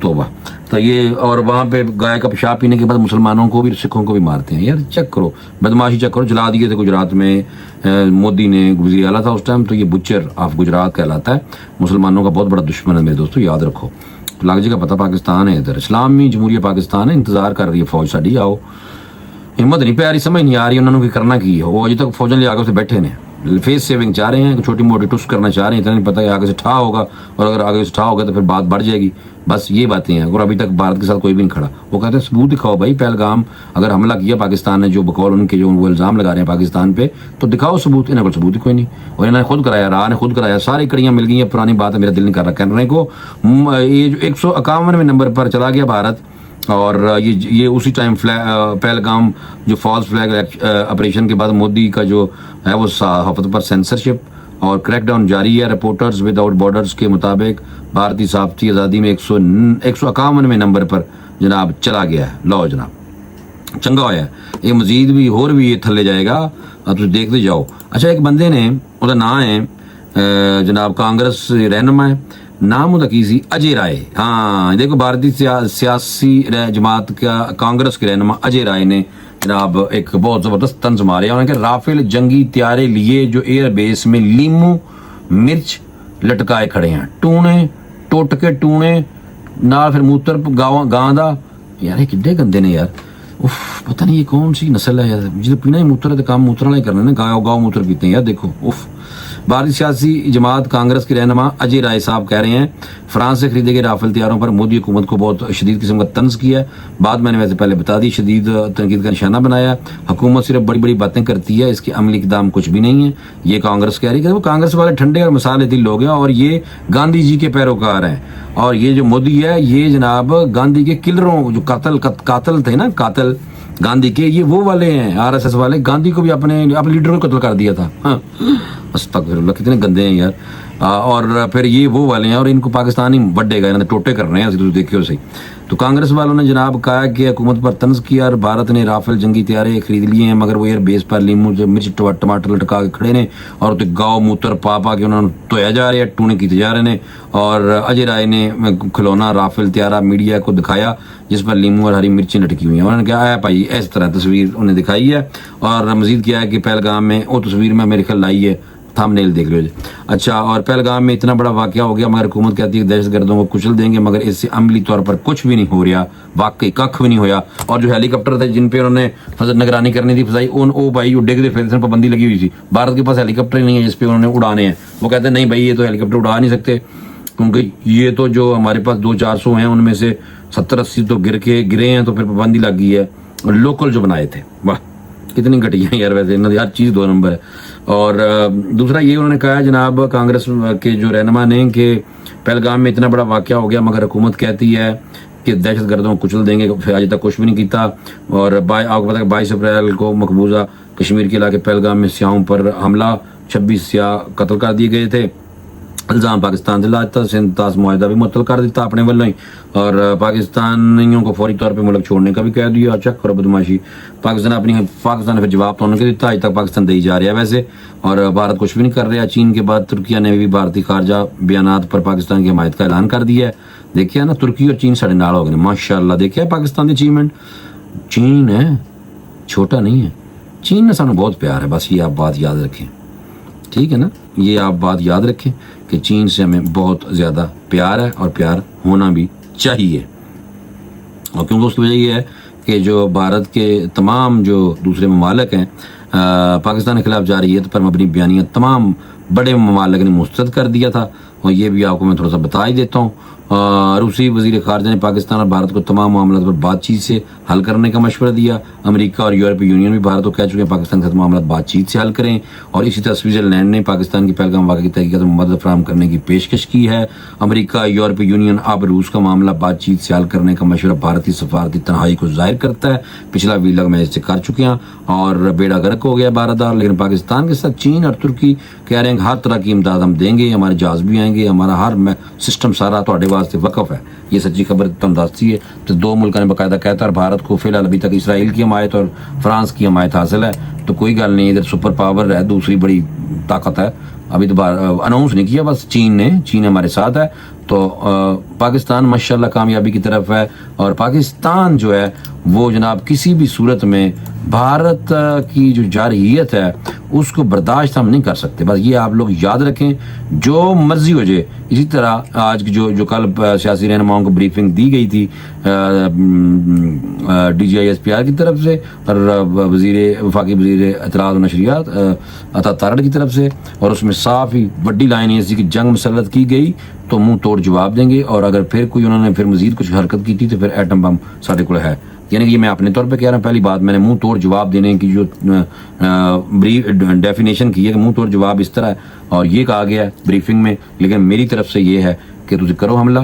توبہ. تو یہ اور وہاں پہ گائے کا پیشاب پینے کے بعد مسلمانوں کو بھی سکھوں کو بھی مارتے ہیں. یار چیک کرو, بدماشی چیک کرو. جلا دیے تھے گجرات میں, مودی نے وزیر اعلیٰ تھا اس ٹائم, تو یہ بچر آف گجرات کہلاتا ہے. مسلمانوں کا بہت بڑا دشمن ہے میرے دوستو, یاد رکھو. لگ جائے گا پتہ, پاکستان ہے ادھر, اسلامی جمہوریہ پاکستان ہے, انتظار کر رہی ہے فوج ساڈی. آؤ, ہمت نہیں پہ آ رہی, سمجھ نہیں آ رہی انہوں نے کرنا کی ہے. وہ اجے تک فوجیں لے آگے سے بیٹھے ہیں, فیس سیونگ چاہ رہے ہیں, چھوٹی موٹی ٹس کرنا چاہ رہے ہیں. اتنا نہیں پتہ ہے آگے سے ٹھا ہوگا, اور اگر آگے سے ٹھا ہوگا تو پھر بات بڑھ جائے گی. بس یہ باتیں ہیں. اور ابھی تک بھارت کے ساتھ کوئی بھی نہیں کھڑا. وہ کہتے ہیں ثبوت دکھاؤ بھائی. پہلگام اگر حملہ کیا پاکستان نے, جو بقول ان کے جو وہ الزام لگا رہے ہیں پاکستان پہ, تو دکھاؤ ثبوت. انہیں کوئی ثبوت ہی کوئی نہیں. اور انہوں نے خود کرایا, راہ نے خود کرایا, ساری کڑیاں مل گئی ہیں. پرانی بات ہے, میرا دل نہیں کر رہا کہنے کو. یہ جو 151ویں نمبر پر چلا گیا بھارت, اور یہ اسی ٹائم پہلگام جو فالس فلیگ آپریشن کے بعد مودی کا جو ہے وہ صحافت پر سینسرشپ اور کریک ڈاؤن جاری ہے. رپورٹرز ود آؤٹ بارڈرز کے مطابق بھارتی صحافتی آزادی میں 151ویں نمبر پر جناب چلا گیا ہے. لو جناب, چنگا ہوا ہے. یہ مزید بھی اور بھی یہ تھلے جائے گا, اب تو دیکھتے جاؤ. اچھا, ایک بندے نے, وہ نام ہے جناب کانگریس رہنما ہے, نام ہوتا کی سی اجے رائے. ہاں دیکھو, بھارتی سیاسی جماعت کا کانگریس کے رہنما اجے رائے نے جناب ایک بہت زبردست طنز مارے. انہوں نے کہ رافیل جنگی طیارے لیے جو ایئر بیس میں لیمو مرچ لٹکائے کھڑے ہیں, ٹونے ٹوٹ کے ٹونے نال پھر موتر گاں. یار یہ کڈے گندے نے یار. پتہ نہیں یہ کون سی نسل ہے یار, جب پینا ہی موتر ہے تو کام موتر والا ہی کرنا ہے. گاؤں موتر پیتے ہیں یار. دیکھو بھارتی سیاسی جماعت کانگریس کے رہنما اجے رائے صاحب کہہ رہے ہیں فرانس سے خریدے گئے رافیل طیاروں پر مودی حکومت کو بہت شدید قسم کا طنز کیا ہے. بات میں نے ویسے پہلے بتا دی, شدید تنقید کا نشانہ بنایا. حکومت صرف بڑی بڑی باتیں کرتی ہے, اس کی عملی اقدام کچھ بھی نہیں ہے. یہ کانگریس کہہ رہی ہے کہ وہ کانگریس والے ٹھنڈے اور مسالے دل لوگ ہیں, اور یہ گاندھی جی کے پیروکار ہیں. اور یہ جو مودی ہے یہ جناب گاندھی کے کلروں, جو قاتل تھے نا, قاتل گاندھی کے, یہ وہ والے ہیں آر ایس ایس والے. گاندھی کو بھی اپنے لیڈر کو قتل کر دیا تھا. ہاں استغفر اللہ, کتنے گندے ہیں یار. اور پھر یہ وہ والے ہیں, اور ان کو پاکستانی بڈے گا, انہوں نے ٹوٹے کر رہے ہیں, دیکھو صحیح. تو کانگریس والوں نے جناب کہا کہ حکومت پر طنز کیا, اور بھارت نے رافیل جنگی طیارے خرید لیے ہیں, مگر وہ ایئر بیس پر لیمو مرچ ٹماٹر لٹکا کے کھڑے نے, اور تو گاؤں موتر پا کے انہوں نے دھویا جا رہے ہیں, ٹونے کیتے جا رہے ہیں. اور اجے رائے نے کھلونا رافیل طیارہ میڈیا کو دکھایا جس پر لیمو اور ہری مرچیں لٹکی ہوئی ہیں. انہوں نے کہا ہے بھائی اس طرح تصویر انہیں دکھائی ہے, اور مزید کیا ہے کہ پہلگام میں وہ تصویر میں میرے خیال لائی ہے, تھام نیل دیکھ لو جی. اچھا, اور پہلگام میں اتنا بڑا واقعہ ہو گیا, مگر حکومت کہتی ہے کہ دہشت گردوں کو کچل دیں گے, مگر اس سے عملی طور پر کچھ بھی نہیں ہو رہا, واقعی کھ بھی نہیں ہویا. اور جو ہیلی کاپٹر تھے جن پہ انہوں نے نگرانی کرنی تھی فضائی, او بھائی ڈگ دے, پھر پابندی لگی ہوئی تھی. بھارت کے پاس ہیلی کاپٹر ہی نہیں ہے جس پہ انہوں نے اڑانے ہیں. وہ کہتے ہیں نہیں بھائی یہ تو ہیلی کاپٹر اڑا نہیں سکتے, کیونکہ یہ تو جو ہمارے پاس 200-400 ہیں ان میں سے 70-80 تو گرے ہیں, تو پھر پابندی لگ گئی ہے. اور لوکل جو بنائے تھے, واہ کتنی گھٹیا ہیں یار. ویسے ہر چیز 2 نمبر ہے. اور دوسرا یہ انہوں نے کہا جناب کانگریس کے جو رہنما نے کہ پہلگام میں اتنا بڑا واقعہ ہو گیا, مگر حکومت کہتی ہے کہ دہشت گردوں کو کچل دیں گے, پھر آج تک کچھ بھی نہیں کیتا. اور آپ کو پتا کہ 22 اپریل کو مقبوضہ کشمیر کے علاقے پہلگام میں سیاحوں پر حملہ, 26 سیاح قتل کر دیے گئے تھے. الزام پاکستان سے لاتا, سندھ طاس معاہدہ بھی معطل کر دیتا اپنے والوں ہی, اور پاکستانیوں کو فوری طور پہ ملک چھوڑنے کا بھی کہہ دیا. چیک کرو بدماشی. پاکستان نے پھر جواب تو انہوں نے دیتا, آج تک پاکستان دے ہی جا رہا ہے ویسے, اور بھارت کچھ بھی نہیں کر رہا. چین کے بعد ترکیہ نے بھی بھارتی خارجہ بیانات پر پاکستان کی حمایت کا اعلان کر دیا ہے. دیکھیے نا, ترکی اور چین ساڑھے نال ہو گئے ماشاء اللہ. دیکھیے پاکستان کی اچیومنٹ, چین ہے چھوٹا نہیں ہے, چین نے سانو بہت پیار ہے. بس یہ آپ بات یاد رکھیں, ٹھیک ہے نا, یہ آپ بات یاد رکھیں کہ چین سے ہمیں بہت زیادہ پیار ہے, اور پیار ہونا بھی چاہیے. اور کیونکہ اس کی وجہ یہ ہے کہ جو بھارت کے تمام جو دوسرے ممالک ہیں پاکستان کے خلاف جاری ہے پر مبنی بیانیاں تمام بڑے ممالک نے مسترد کر دیا تھا. اور یہ بھی آپ کو میں تھوڑا سا بتا ہی دیتا ہوں. روسی وزیر خارجہ نے پاکستان اور بھارت کو تمام معاملات پر بات چیت سے حل کرنے کا مشورہ دیا. امریکہ اور یورپی یونین بھی بھارت کو کہہ چکے ہیں پاکستان کے ساتھ معاملات بات چیت سے حل کریں. اور اسی طرح سوئٹزرلینڈ نے پاکستان کی پہلگام واقعے کی تحقیقات میں مدد فراہم کرنے کی پیشکش کی ہے. امریکہ, یورپی یونین اب روس کا معاملہ بات چیت سے حل کرنے کا مشورہ بھارتی سفارتی تنہائی کو ظاہر کرتا ہے. پچھلا ویلاگ میں اس سے کر چکے ہیں, اور بیڑا غرق ہو گیا بھارت. لیکن پاکستان کے ساتھ چین اور ترکی کہہ رہے ہیں کہ ہر طرح کی امداد ہم دیں گے, ہمارے جہاز بھی آئیں گے, ہمارا ہر سسٹم سارا تھوڑے واسطے وقف ہے. یہ سچی خبر تندرستی ہے. تو 2 ملکوں نے باقاعدہ کہتا ہے, اور بھارت کو فی الحال ابھی تک اسرائیل کی حمایت اور فرانس کی حمایت حاصل ہے. تو کوئی گل نہیں, ادھر سپر پاور ہے, دوسری بڑی طاقت ہے, ابھی تو اناؤنس نہیں کیا, بس چین ہمارے ساتھ ہے. تو پاکستان ماشاءاللہ کامیابی کی طرف ہے, اور پاکستان جو ہے وہ جناب کسی بھی صورت میں بھارت کی جو جارحیت ہے اس کو برداشت ہم نہیں کر سکتے. بس یہ آپ لوگ یاد رکھیں, جو مرضی ہو جائے. اسی طرح آج کی جو کل سیاسی رہنماؤں کو بریفنگ دی گئی تھی D G I S P R کی طرف سے اور وفاقی وزیر اطلاعات و نشریات عطا تارڑ کی طرف سے, اور اس میں صاف ہی بڑی لائن ایسی کہ جنگ مسلط کی گئی تو منہ توڑ جواب دیں گے, اور اگر پھر کوئی انہوں نے پھر مزید کچھ حرکت کی تھی تو پھر ایٹم بم سارے کو ہے. یعنی کہ یہ میں اپنے طور پہ کہہ رہا ہوں, پہلی بات میں نے منہ توڑ جواب دینے کی جو ڈیفینیشن کی ہے کہ منہ توڑ جواب اس طرح ہے, اور یہ کہا گیا ہے بریفنگ میں. لیکن میری طرف سے یہ ہے کہ تجھے کرو حملہ,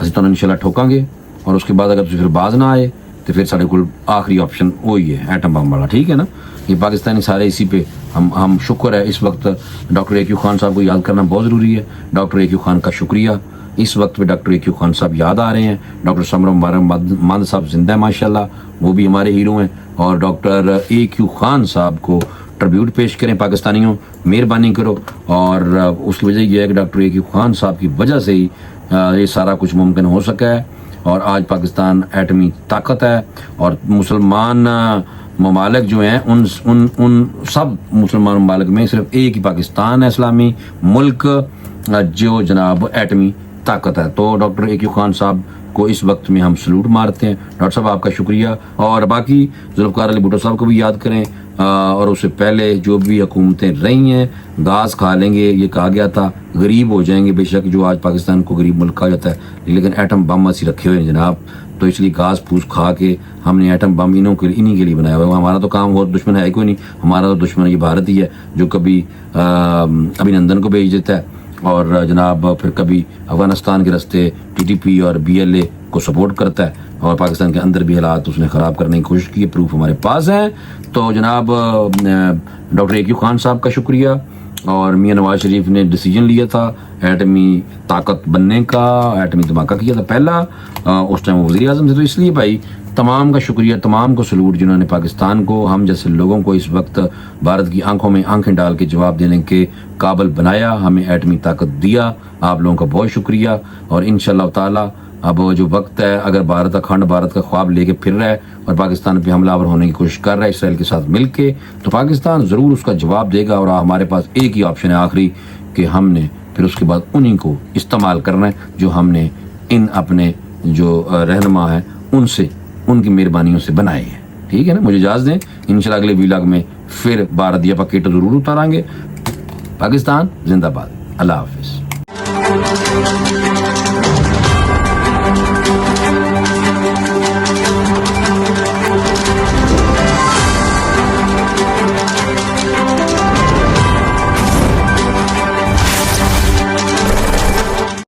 اسی تو انشاءاللہ ٹھوکاں گے, اور اس کے بعد اگر تجھے پھر باز نہ آئے تو پھر سارے کو آخری آپشن وہی ہے ایٹم بم والا. ٹھیک ہے نا, یہ پاکستانی سارے اسی پہ ہم شکر ہے. اس وقت ڈاکٹر اے کیو خان صاحب کو یاد کرنا بہت ضروری ہے. ڈاکٹر اے کیو خان کا شکریہ. اس وقت پہ ڈاکٹر اے کیو خان صاحب یاد آ رہے ہیں. ڈاکٹر سمر مبارک مند صاحب زندہ ہے ماشاءاللہ, وہ بھی ہمارے ہیرو ہیں. اور ڈاکٹر اے کیو خان صاحب کو ٹریبیوٹ پیش کریں پاکستانیوں, مہربانی کرو. اور اس کی وجہ یہ ہے کہ ڈاکٹر اے کیو خان صاحب کی وجہ سے ہی یہ سارا کچھ ممکن ہو سکا ہے. اور آج پاکستان ایٹمی طاقت ہے, اور مسلمان ممالک جو ہیں ان سب مسلمان ممالک میں صرف ایک ہی پاکستان ہے اسلامی ملک جو جناب ایٹمی طاقت ہے. تو ڈاکٹر اے کیو خان صاحب کو اس وقت میں ہم سلوٹ مارتے ہیں. ڈاکٹر صاحب آپ کا شکریہ. اور باقی ذوالفقار علی بھٹو صاحب کو بھی یاد کریں, اور اس سے پہلے جو بھی حکومتیں رہی ہیں گاز کھا لیں گے, یہ کہا گیا تھا, غریب ہو جائیں گے بے شک, جو آج پاکستان کو غریب ملک کہا جاتا ہے, لیکن ایٹم بم ایسی رکھے ہوئے ہیں جناب, تو اس لیے گاز پھوس کھا کے ہم نے ایٹم بم انہی کے لیے بنایا ہوا ہے. ہمارا تو کام اور دشمن ہے کوئی نہیں, ہمارا تو دشمن یہ بھارت ہی ہے جو کبھی ابھینندن کو بھیج دیتا ہے, اور جناب پھر کبھی افغانستان کے راستے ٹی ٹی پی اور بی ایل اے کو سپورٹ کرتا ہے, اور پاکستان کے اندر بھی حالات اس نے خراب کرنے کی کوشش کی ہے, پروف ہمارے پاس ہیں. تو جناب ڈاکٹر اے کیو خان صاحب کا شکریہ. اور میاں نواز شریف نے ڈیسیجن لیا تھا ایٹمی طاقت بننے کا, ایٹمی دھماکہ کیا تھا پہلا, اس ٹائم وہ وزیر اعظم تھے. تو اس لیے بھائی تمام کا شکریہ, تمام کو سلوٹ جنہوں نے پاکستان کو, ہم جیسے لوگوں کو اس وقت بھارت کی آنکھوں میں آنکھیں ڈال کے جواب دینے کے قابل بنایا, ہمیں ایٹمی طاقت دیا. آپ لوگوں کا بہت شکریہ. اور انشاءاللہ تعالی اب جو وقت ہے, اگر بھارت اکھنڈ بھارت کا خواب لے کے پھر رہا ہے اور پاکستان پہ حملہ آور ہونے کی کوشش کر رہا ہے اسرائیل کے ساتھ مل کے, تو پاکستان ضرور اس کا جواب دے گا. اور ہمارے پاس ایک ہی آپشن ہے آخری, کہ ہم نے پھر اس کے بعد انہی کو استعمال کرنا ہے جو ہم نے ان اپنے جو رہنما ہیں ان کی مہربانیوں سے بنائے ہیں. ٹھیک ہے نا, مجھے اجازت دیں, انشاءاللہ اگلے ویلاگ میں پھر بھارت یا پاکیٹ ضرور اتاریں گے. پاکستان زندہ باد. اللہ حافظ.